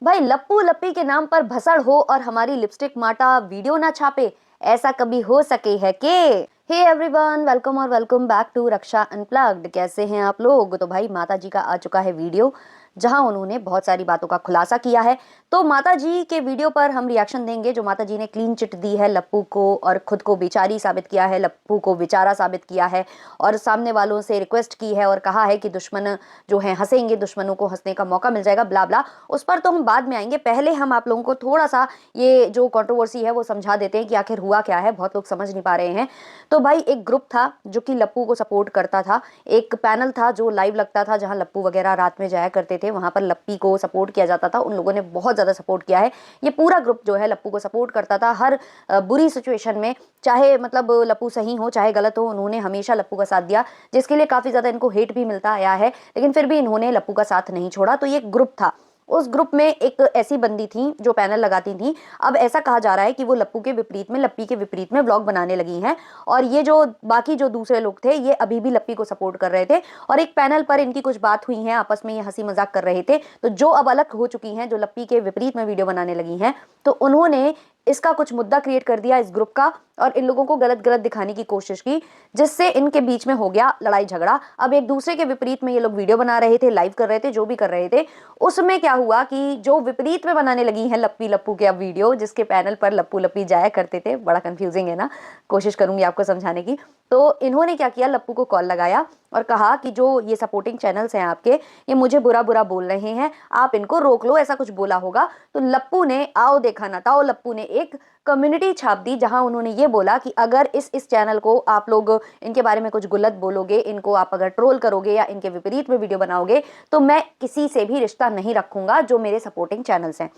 भाई लप्पू लप्पी के नाम पर भसड़ हो और हमारी लिपस्टिक माटा वीडियो ना छापे, ऐसा कभी हो सके है के। हे एवरीवन, वेलकम और welcome back to Raksha unplugged. कैसे हैं आप लोग? तो भाई माता जी का आ चुका है वीडियो, जहां उन्होंने बहुत सारी बातों का खुलासा किया है। तो माता जी के वीडियो पर हम रिएक्शन देंगे। जो माता जी ने क्लीन चिट दी है लप्पू को और खुद को बेचारी साबित किया है, लप्पू को बेचारा साबित किया है और सामने वालों से रिक्वेस्ट की है और कहा है कि दुश्मन जो है हंसेंगे, दुश्मनों को हंसने का मौका मिल जाएगा, ब्ला ब्ला। उस पर तो हम बाद में आएंगे। पहले हम आप लोगों को थोड़ा सा ये जो कंट्रोवर्सी है वो समझा देते हैं कि आखिर हुआ क्या है। बहुत लोग समझ नहीं पा रहे हैं। तो भाई एक ग्रुप था जो कि लप्पू को सपोर्ट करता था, एक पैनल था जो लाइव लगता था जहां लप्पू वगैरह रात में जाया करते थे, वहां पर लप्पी को सपोर्ट किया जाता था। उन लोगों ने बहुत ज्यादा सपोर्ट किया है। ये पूरा ग्रुप जो है लप्पू को सपोर्ट करता था हर बुरी सिचुएशन में, चाहे मतलब लप्पू सही हो चाहे गलत हो, उन्होंने हमेशा लप्पू का साथ दिया, जिसके लिए काफी ज्यादा इनको हेट भी मिलता आया है, लेकिन फिर भी इन्होंने लप्पू का साथ नहीं छोड़ा। तो ये ग्रुप था। उस ग्रुप में एक ऐसी बंदी थी जो पैनल लगाती थी। अब ऐसा कहा जा रहा है कि वो लप्पू के विपरीत में, लप्पी के विपरीत में व्लॉग बनाने लगी हैं, और ये जो बाकी जो दूसरे लोग थे ये अभी भी लप्पी को सपोर्ट कर रहे थे। और एक पैनल पर इनकी कुछ बात हुई है, आपस में ये हंसी मजाक कर रहे थे। तो जो अब अलग हो चुकी हैं, जो लप्पी के विपरीत में वीडियो बनाने लगी हैं, तो उन्होंने इसका कुछ मुद्दा क्रिएट कर दिया इस ग्रुप का, और इन लोगों को गलत गलत दिखाने की कोशिश की, जिससे इनके बीच में हो गया लड़ाई झगड़ा। अब एक दूसरे के विपरीत में ये लोग वीडियो बना रहे थे, लाइव कर रहे थे, जो भी कर रहे थे। उसमें क्या हुआ कि जो विपरीत में बनाने लगी है लप्पी लप्पू के अब वीडियो, जिसके पैनल पर लप्पू लप्पी जाया करते थे, बड़ा कंफ्यूजिंग है ना, कोशिश करूंगी आपको समझाने की। तो इन्होंने क्या किया, लप्पू को कॉल लगाया और कहा कि जो ये सपोर्टिंग चैनल्स हैं आपके, ये मुझे बुरा बुरा बोल रहे हैं, आप इनको रोक लो, ऐसा कुछ बोला होगा। तो लप्पू ने आओ देखा ना ताओ, लप्पू ने एक कम्युनिटी छाप दी जहां उन्होंने ये बोला कि अगर इस चैनल को आप लोग इनके बारे में कुछ गलत बोलोगे, इनको आप अगर ट्रोल करोगे या इनके विपरीत में वीडियो बनाओगे, तो मैं किसी से भी रिश्ता नहीं रखूंगा जो मेरे सपोर्टिंग चैनल्स हैं।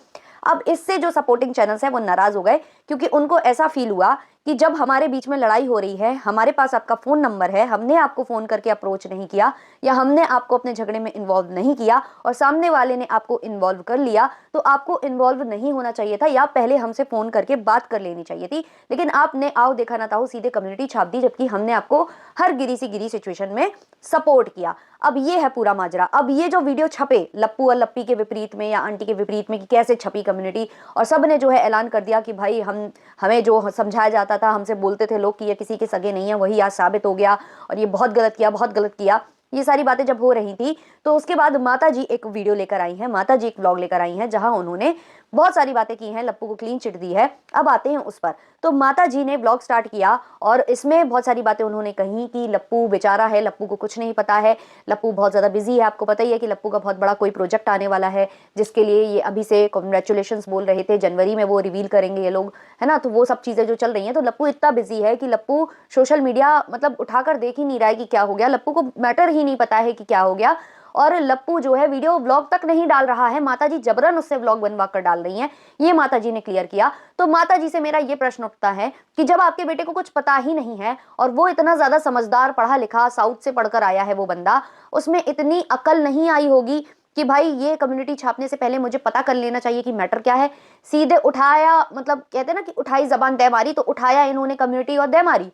अब इससे जो सपोर्टिंग चैनल्स हैं वो नाराज हो गए, क्योंकि उनको ऐसा फील हुआ कि जब हमारे बीच में लड़ाई हो रही है, हमारे पास आपका फोन नंबर है, हमने आपको फोन करके अप्रोच नहीं किया या हमने आपको अपने झगड़े में इन्वॉल्व नहीं किया और सामने वाले ने आपको इन्वॉल्व कर लिया, तो आपको इन्वॉल्व नहीं होना चाहिए था या पहले हमसे फोन करके बात कर लेनी चाहिए थी। लेकिन आपने आओ देखा ना ताओ सीधे कम्युनिटी छाप दी, जबकि हमने आपको हर गिरी सी गिरी सिचुएशन में सपोर्ट किया। अब ये है पूरा माजरा। अब ये जो वीडियो छपे लप्पू और लप्पी के विपरीत में या आंटी के विपरीत में कि कैसे छपी कम्युनिटी, और सब ने जो है ऐलान कर दिया कि भाई हमें जो समझाया जाता था, हमसे बोलते थे लोग कि ये किसी के सगे नहीं है, वही आज साबित हो गया और ये बहुत गलत किया, बहुत गलत किया। ये सारी बातें जब हो रही थी, तो उसके बाद माता जी एक वीडियो लेकर आई हैं, माता जी एक व्लॉग लेकर आई हैं, जहां उन्होंने बहुत सारी बातें की हैं, लप्पू को क्लीन चिट दी है। अब आते हैं उस पर। तो माता जी ने व्लॉग स्टार्ट किया और इसमें बहुत सारी बातें उन्होंने कही कि लप्पू बेचारा है, लप्पू को कुछ नहीं पता है, लप्पू बहुत ज्यादा बिजी है। आपको पता ही है कि लप्पू का बहुत बड़ा कोई प्रोजेक्ट आने वाला है, जिसके लिए ये अभी से कॉन्ग्रेचुलेशंस बोल रहे थे, जनवरी में वो रिवील करेंगे ये लोग, है ना। तो वो सब चीजें जो चल रही हैं, तो लप्पू इतना बिजी है कि लप्पू सोशल मीडिया मतलब उठाकर देख ही नहीं रहा है कि क्या हो गया, लप्पू को मैटर ही नहीं पता है कि क्या हो गया। और लप्पू जो है वीडियो व्लॉग तक नहीं डाल रहा है, माताजी जबरन उससे व्लॉग बनवा कर डाल रही हैं, ये माताजी ने क्लियर किया। तो माताजी से मेरा ये प्रश्न उठता है कि जब आपके बेटे को कुछ पता ही नहीं है और वो इतना ज्यादा समझदार, पढ़ा लिखा, साउथ से पढ़कर आया है वो बंदा, उसमें इतनी अकल नहीं आई होगी कि भाई ये कम्युनिटी छापने से पहले मुझे पता कर लेना चाहिए कि मैटर क्या है। सीधे उठाया, मतलब कहते हैं ना कि उठाई जबान दे मारी, तो उठाया इन्होंने कम्युनिटी और दे मारी।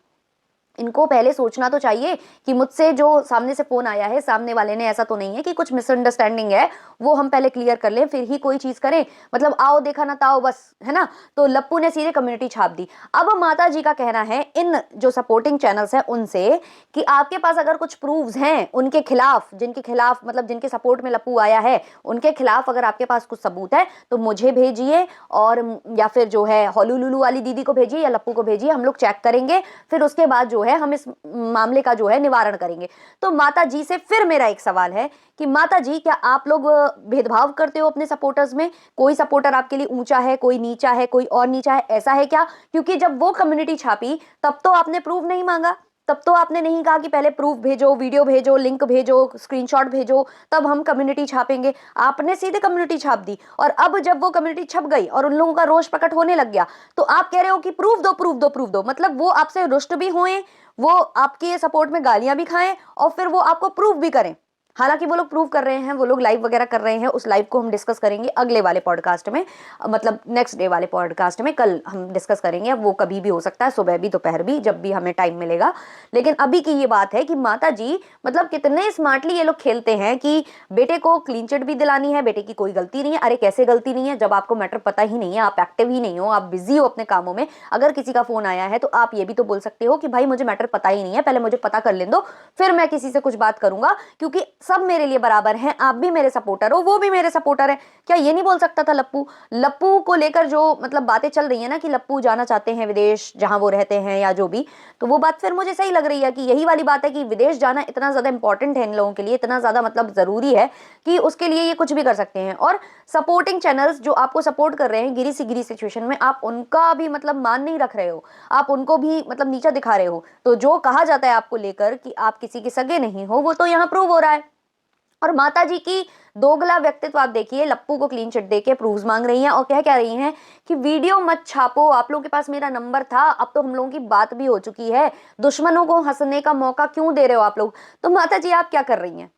इनको पहले सोचना तो चाहिए कि मुझसे जो सामने से फोन आया है, सामने वाले ने ऐसा तो नहीं है कि कुछ मिसअंडरस्टैंडिंग है, वो हम पहले क्लियर कर लें फिर ही कोई चीज करें। मतलब आओ देखा ना ताओ बस, है ना। तो लप्पू ने सीधे कम्युनिटी छाप दी। अब माता जी का कहना है इन जो सपोर्टिंग चैनल्स हैं उनसे कि आपके पास अगर कुछ प्रूव्स हैं उनके खिलाफ, जिनके खिलाफ मतलब जिनके सपोर्ट में लप्पू आया है, उनके खिलाफ अगर आपके पास कुछ सबूत है तो मुझे भेजिए, और या फिर जो है हॉलूलुलु वाली दीदी को भेजिए या लप्पू को भेजिए, हम लोग चेक करेंगे, फिर उसके बाद जो है हम इस मामले का जो है निवारण करेंगे। तो माता जी से फिर मेरा एक सवाल है कि माता जी, क्या आप लोग भेदभाव करते हो अपने सपोर्टर्स में? कोई सपोर्टर आपके लिए ऊंचा है, कोई नीचा है, कोई और नीचा है, ऐसा है क्या? क्योंकि जब वो कम्युनिटी छापी तब तो आपने प्रूफ नहीं मांगा, तब तो आपने नहीं कहा कि पहले प्रूफ भेजो, वीडियो भेजो, लिंक भेजो, स्क्रीनशॉट भेजो, तब हम कम्युनिटी छापेंगे। आपने सीधे कम्युनिटी छाप दी, और अब जब वो कम्युनिटी छप गई और उन लोगों का रोष प्रकट होने लग गया, तो आप कह रहे हो कि प्रूफ दो, प्रूफ दो, प्रूफ दो। मतलब वो आपसे रुष्ट भी हुए, वो आपके सपोर्ट में गालियां भी खाएं और फिर वो आपको प्रूफ भी करें। हालांकि वो लोग प्रूव कर रहे हैं, वो लोग लाइव वगैरह कर रहे हैं, उस लाइव को हम डिस्कस करेंगे अगले वाले पॉडकास्ट में, मतलब नेक्स्ट डे वाले पॉडकास्ट में, कल हम डिस्कस करेंगे। अब वो कभी भी हो सकता है, सुबह भी दोपहर भी, जब भी हमें टाइम मिलेगा। लेकिन अभी की ये बात है कि माता जी मतलब कितने स्मार्टली ये लोग खेलते हैं कि बेटे को क्लीन चिट भी दिलानी है, बेटे की कोई गलती नहीं है। अरे कैसे गलती नहीं है, जब आपको मैटर पता ही नहीं है, आप एक्टिव ही नहीं हो, आप बिजी हो अपने कामों में। अगर किसी का फोन आया है तो आप ये भी तो बोल सकते हो कि भाई मुझे मैटर पता ही नहीं है, पहले मुझे पता कर लेने दो, फिर मैं किसी से कुछ बात करूंगा, क्योंकि सब मेरे लिए बराबर हैं, आप भी मेरे सपोर्टर हो, वो भी मेरे सपोर्टर है। क्या ये नहीं बोल सकता था लप्पू? लप्पू को लेकर जो मतलब बातें चल रही है ना कि लप्पू जाना चाहते हैं विदेश, जहां वो रहते हैं या जो भी, तो वो बात फिर मुझे सही लग रही है कि यही वाली बात है कि विदेश जाना इतना ज्यादा इंपॉर्टेंट है इन लोगों के लिए, इतना ज्यादा मतलब जरूरी है कि उसके लिए ये कुछ भी कर सकते हैं। और सपोर्टिंग चैनल्स जो आपको सपोर्ट कर रहे हैं गिरी सी गिरी सिचुएशन में, आप उनका भी मतलब मान नहीं रख रहे हो, आप उनको भी मतलब नीचा दिखा रहे हो। तो जो कहा जाता है आपको लेकर कि आप किसी के सगे नहीं हो, वो तो यहाँ प्रूव हो रहा है। और माता जी की दोगला व्यक्तित्व आप देखिए, लप्पू को क्लीन चिट देके प्रूव्स मांग रही हैं और कह रही हैं कि वीडियो मत छापो, आप लोगों के पास मेरा नंबर था, अब तो हम लोगों की बात भी हो चुकी है, दुश्मनों को हंसने का मौका क्यों दे रहे हो आप लोग? तो माता जी आप क्या कर रही हैं?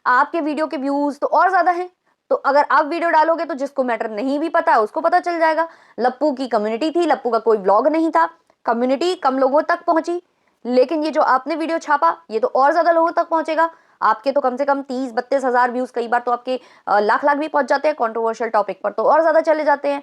आपके वीडियो के व्यूज तो और ज्यादा हैं, तो अगर आप वीडियो डालोगे तो जिसको मैटर नहीं भी पता है उसको पता चल जाएगा। लप्पू की कम्युनिटी थी, लप्पू का कोई व्लॉग नहीं था, कम्युनिटी कम लोगों तक पहुंची। लेकिन ये जो आपने वीडियो छापा ये तो और ज्यादा लोगों तक पहुंचेगा। आपके तो कम से कम 30-32 हजार व्यूज, कई बार तो आपके लाख लाख भी पहुंच जाते हैं, कंट्रोवर्शियल टॉपिक पर तो और ज्यादा चले जाते हैं।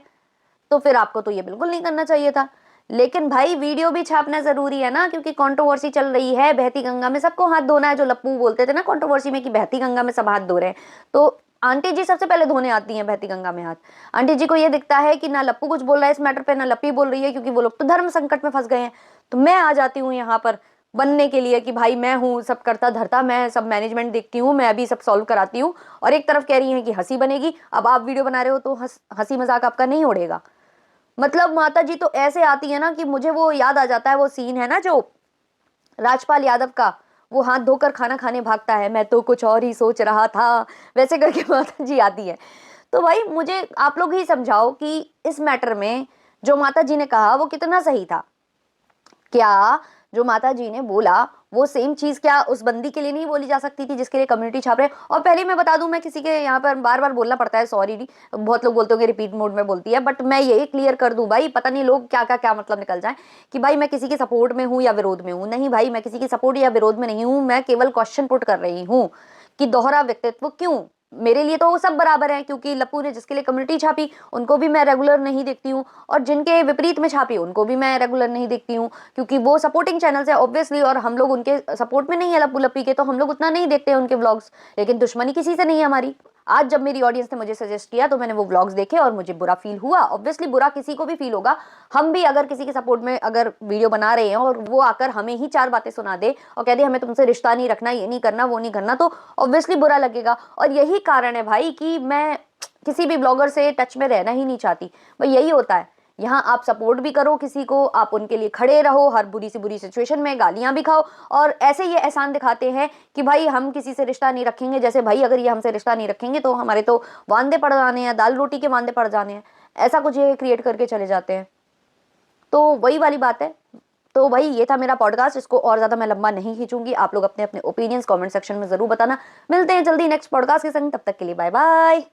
तो फिर आपको तो ये बिल्कुल नहीं करना चाहिए था। लेकिन भाई वीडियो भी छापना जरूरी है ना, क्योंकि कंट्रोवर्सी चल रही है, बहती गंगा में सबको हाथ धोना है, जो लप्पू बोलते थे ना कंट्रोवर्सी में कि बहती गंगा में सब हाथ धो रहे हैं, तो आंटी जी सबसे पहले धोने आती हैं बहती गंगा में हाथ। आंटी जी को ये दिखता है कि ना लप्पू कुछ बोल रहा है इस मैटर पे, ना लप्पी बोल रही है, क्योंकि वो लोग तो धर्म संकट में फंस गए हैं। तो मैं आ जाती हूँ यहाँ पर बनने के लिए कि भाई मैं हूँ सब करता धरता, मैं सब मैनेजमेंट देखती हूँ, मैं अभी सब सॉल्व कराती हूँ। और एक तरफ कह रही है कि हंसी बनेगी, अब आप वीडियो बना रहे हो तो हंसी मजाक आपका नहीं उड़ेगा। मतलब माता जी तो ऐसे आती है ना कि मुझे वो याद आ जाता है, वो सीन है ना जो राजपाल यादव का, वो हाथ धोकर खाना खाने भागता है, मैं तो कुछ और ही सोच रहा था, वैसे करके माता जी आती है। तो भाई मुझे आप लोग ही समझाओ कि इस मैटर में जो माता जी ने कहा वो कितना सही था। क्या जो माता जी ने बोला वो सेम चीज क्या उस बंदी के लिए नहीं बोली जा सकती थी जिसके लिए कम्युनिटी छाप रहे? और पहले मैं बता दूं, मैं किसी के यहाँ पर बार बार बोलना पड़ता है, सॉरी, बहुत लोग बोलते होंगे रिपीट मोड में बोलती है, बट मैं ये क्लियर कर दूं भाई, पता नहीं लोग क्या मतलब निकल जाए कि भाई मैं किसी के सपोर्ट में हूं या विरोध में हूं। नहीं भाई, मैं किसी के सपोर्ट या विरोध में नहीं हूं, मैं केवल क्वेश्चन पुट कर रही हूँ कि दोहरा व्यक्तित्व क्यों? मेरे लिए तो वो सब बराबर है, क्योंकि लप्पू ने जिसके लिए कम्युनिटी छापी उनको भी मैं रेगुलर नहीं देखती हूँ, और जिनके विपरीत में छापी उनको भी मैं रेगुलर नहीं देखती हूँ, क्योंकि वो सपोर्टिंग चैनल्स है ऑब्वियसली, और हम लोग उनके सपोर्ट में नहीं है लप्पू लप्पी के, तो हम लोग उतना नहीं देखते हैं उनके व्लॉग्स। लेकिन दुश्मनी किसी से नहीं है हमारी। आज जब मेरी ऑडियंस ने मुझे सजेस्ट किया तो मैंने वो व्लॉग्स देखे और मुझे बुरा फील हुआ, ऑब्वियसली बुरा किसी को भी फील होगा। हम भी अगर किसी के सपोर्ट में अगर वीडियो बना रहे हैं और वो आकर हमें ही चार बातें सुना दे और कह दे हमें तुमसे रिश्ता नहीं रखना, ये नहीं करना, वो नहीं करना, तो ऑब्वियसली बुरा लगेगा। और यही कारण है भाई कि मैं किसी भी ब्लॉगर से टच में रहना ही नहीं चाहती। भाई यही होता है, यहाँ आप सपोर्ट भी करो किसी को, आप उनके लिए खड़े रहो, हर बुरी से बुरी सिचुएशन में गालियां भी खाओ, और ऐसे ये एहसान दिखाते हैं कि भाई हम किसी से रिश्ता नहीं रखेंगे, जैसे भाई अगर ये हमसे रिश्ता नहीं रखेंगे तो हमारे तो वांदे पड़ जाने हैं, दाल रोटी के वांदे पड़ जाने हैं, ऐसा कुछ ये क्रिएट करके चले जाते हैं। तो वही वाली बात है। तो भाई ये था मेरा पॉडकास्ट, इसको और ज्यादा मैं लंबा नहीं खींचूंगी। आप लोग अपने अपने ओपिनियंस कमेंट सेक्शन में जरूर बताना। मिलते हैं जल्दी नेक्स्ट पॉडकास्ट के संग, तब तक के लिए बाय बाय।